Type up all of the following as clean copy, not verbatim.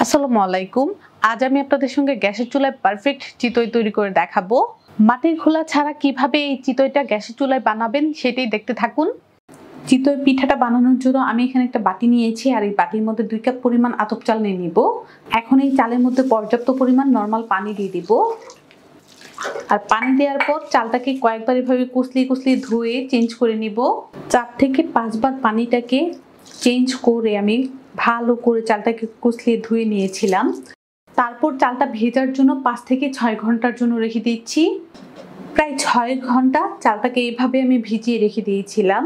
আসসালামু আলাইকুম। আজ আমি আপনাদের সঙ্গে গ্যাসের চুলায় পারফেক্ট চিতই তৈরি করে দেখাবো। মাটির খোলা ছাড়া কিভাবে এই চিতইটা গ্যাসের চুলায় বানাবেন সেটাই দেখতে থাকুন। চিতই পিঠাটা বানানোর জন্য আমি এখানে একটা বাটি নিয়েছি আর এই বাটির মধ্যে 2 কাপ পরিমাণ আতপ চাল নিয়ে নিব। এখন এই চালের মধ্যে পর্যাপ্ত পরিমাণ নরমাল পানি দিয়ে দিব। আর পানি দেওয়ার পর চালটাকে কয়েকবার এভাবে কুচলিয়ে ধুয়ে চেঞ্জ করে নিব। 4 থেকে 5 বার পানিটাকে চেঞ্জ করে আমি ভালো করে চালটাকে কুচলিয়ে ধুয়ে নিয়েছিলাম। তারপর চালটা ভেজার জন্য 5 থেকে 6 ঘন্টার জন্য রেখে দিচ্ছি। প্রায় 6 ঘন্টা চালটাকে এইভাবে আমি ভিজিয়ে রেখে দিয়েছিলাম।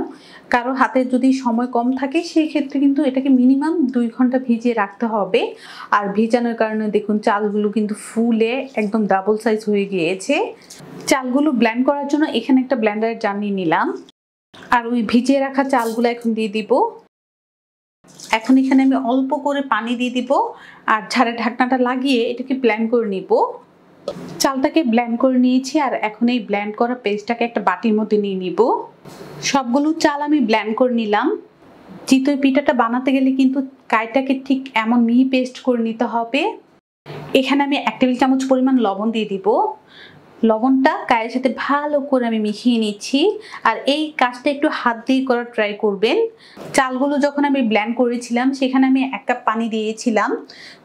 কারো হাতে যদি সময় কম থাকে সেই ক্ষেত্রে কিন্তু এটাকে মিনিমাম 2 ঘন্টা ভিজিয়ে রাখতে হবে। আর ভেজানোর কারণে দেখুন চালগুলো কিন্তু ফুলে একদম ডাবল সাইজ হয়ে গিয়েছে। চালগুলো ব্লেন্ড করার জন্য এখানে একটা ব্লেন্ডার জার নিয়ে নিলাম। আর ওই ভিজিয়ে রাখা চালগুলো এখন দিয়ে দিব। এখন এখানে আমি অল্প করে পানি দিয়ে দিব আর ঝাড়ের ঢাকনাটা লাগিয়ে এটাকে ব্লেন্ড করে নিব। চালটাকে ব্লেন্ড করে নিয়েছি আর এখন এই ব্লেন্ড করা পেস্টটাকে একটা বাটির মধ্যে নিয়ে নিব। সবগুলো চাল আমি ব্লেন্ড করে নিলাম। চিতই পিঠাটা বানাতে গেলে কিন্তু কাইটাকে ঠিক এমন মিহি পেস্ট করে নিতে হবে। এখানে আমি 1 টেবিল চামচ পরিমাণ লবণ দিয়ে দিব। লবণটা কায়ের সাথে ভালো করে আমি মিশিয়ে নিচ্ছি। আর এই কাজটা একটু হাত দিয়ে করার ট্রাই করবেন। চালগুলো যখন আমি ব্লেন্ড করেছিলাম সেখানে আমি 1 কাপ পানি দিয়েছিলাম।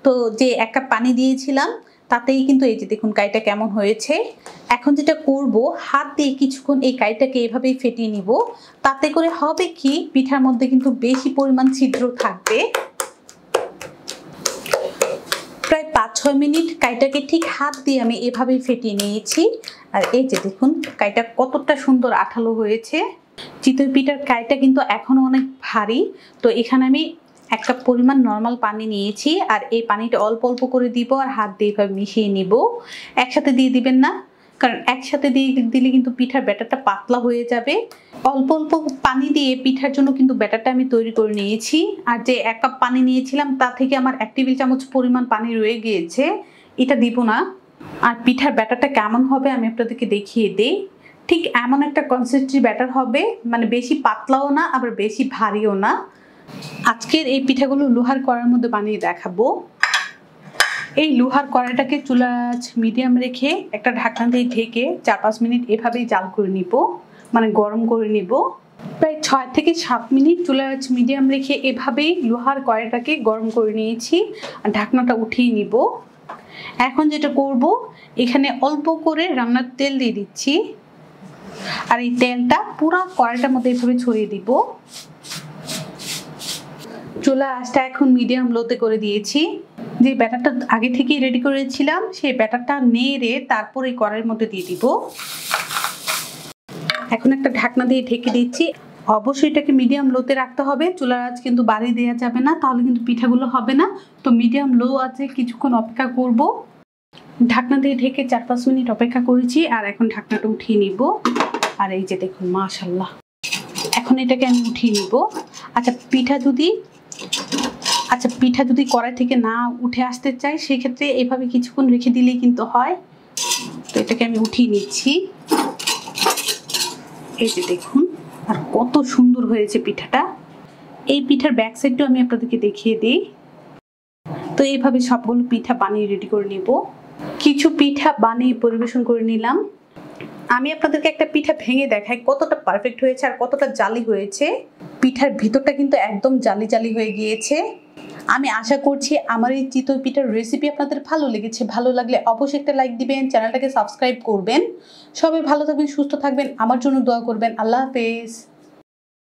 তো যে 1 কাপ পানি দিয়েছিলাম তাতেই কিন্তু এই যে দেখুন কাইটা কেমন হয়েছে। এখন যেটা করব, হাত দিয়ে কিছুক্ষণ এই কাইটাকে এভাবেই ফেটিয়ে নিব। তাতে করে হবে কি, পিঠার মধ্যে কিন্তু বেশি পরিমাণ ছিদ্র থাকবে। প্রায় 5-6 মিনিট কাইটাকে ঠিক হাত দিয়ে আমি এভাবেই ফেটিয়ে নিয়েছি। আর এই যে দেখুন কাইটা কতটা সুন্দর আঠালো হয়েছে। চিতই পিঠার কাইটা কিন্তু এখনো অনেক ভারী। তো এখানে আমি 1 কাপ পরিমাণ নরমাল পানি নিয়েছি আর এই পানিটা অল্প অল্প করে দিব আর হাত দিয়ে এভাবে মিশিয়ে নিব। একসাথে দিয়ে দিবেন না, কারণ একসাথে দিয়ে দিলে কিন্তু পিঠার ব্যাটারটা পাতলা হয়ে যাবে। অল্প অল্প পানি দিয়ে পিঠার জন্য কিন্তু ব্যাটারটা আমি তৈরি করে নিয়েছি। আর যে 1 কাপ পানি নিয়েছিলাম তা থেকে আমার 1 টেবিল চামচ পরিমাণ পানি রয়ে গিয়েছে, এটা দিব না। আর পিঠার ব্যাটারটা কেমন হবে আমি আপনাদেরকে দেখিয়ে দিই। ঠিক এমন একটা কনসিস্টেন্সি ব্যাটার হবে, মানে বেশি পাতলাও না আবার বেশি ভারীও না। আজকের এই পিঠাগুলো লোহার কড়াইয়ের মধ্যে বানিয়ে দেখাবো। এই লোহার কড়াইটাকে চুলার আঁচ মিডিয়াম রেখে একটা ঢাকনা দিয়ে ঢেকে 4-5 মিনিট এভাবেই জাল করে নিব, মানে গরম করে নিব। প্রায় 6 থেকে 7 মিনিট চুলার আঁচ মিডিয়াম রেখে এভাবেই লোহার কড়াইটাকে গরম করে নিয়েছি আর ঢাকনাটা উঠিয়ে নিব। এখন যেটা করব, এখানে অল্প করে রান্নার তেল দিয়ে দিচ্ছি আর এই তেলটা পুরো কড়াইটার মধ্যে এভাবে ছড়িয়ে দিব। চুলার আঁচটা এখন মিডিয়াম লোতে করে দিয়েছি। যে ব্যাটারটা আগে থেকেই রেডি করেছিলাম সেই ব্যাটারটা নেড়ে তারপর এই কড়াইয়ের মধ্যে দিয়ে দিব। এখন একটা ঢাকনা দিয়ে ঢেকে দিচ্ছি। অবশ্যই এটাকে মিডিয়াম লোতে রাখতে হবে, চুলার আঁচ কিন্তু বাড়িয়ে দেওয়া যাবে না, তাহলে কিন্তু পিঠাগুলো হবে না। তো মিডিয়াম লো আছে কিছুক্ষণ অপেক্ষা করব। ঢাকনা দিয়ে ঢেকে 4-5 মিনিট অপেক্ষা করেছি আর এখন ঢাকনাটা উঠিয়ে নিব। আর এই যে দেখুন মাশাআল্লাহ, এখন এটাকে আমি উঠিয়ে নিব। আচ্ছা পিঠা যদি কড়াই থেকে না উঠে আসতে চাই সেক্ষেত্রে এভাবে কিছুক্ষণ রেখে দিলেই কিন্তু হয়। তো এটাকে আমি উঠিয়ে নিচ্ছি। এই যে দেখুন আর কত সুন্দর হয়েছে পিঠাটা। এই পিঠার ব্যাক সাইডটাও আমি আপনাদেরকে দেখিয়ে দিই। তো এইভাবে সবগুলো পিঠা বানিয়ে রেডি করে নিব। কিছু পিঠা বানিয়ে পরিবেশন করে নিলাম। আমি আপনাদেরকে একটা পিঠা ভেঙে দেখাই কতটা পারফেক্ট হয়েছে আর কতটা জালি হয়েছে। পিঠার ভিতরটা কিন্তু একদম জালি জালি হয়ে গিয়েছে। আমি আশা করছি আমার এই চিতই পিঠার রেসিপি আপনাদের ভালো লেগেছে। ভালো লাগলে অবশ্যই একটা লাইক দিবেন, চ্যানেলটাকে সাবস্ক্রাইব করবেন। সবাই ভালো থাকবেন, সুস্থ থাকবেন, আমার জন্য দোয়া করবেন। আল্লাহ হাফেজ।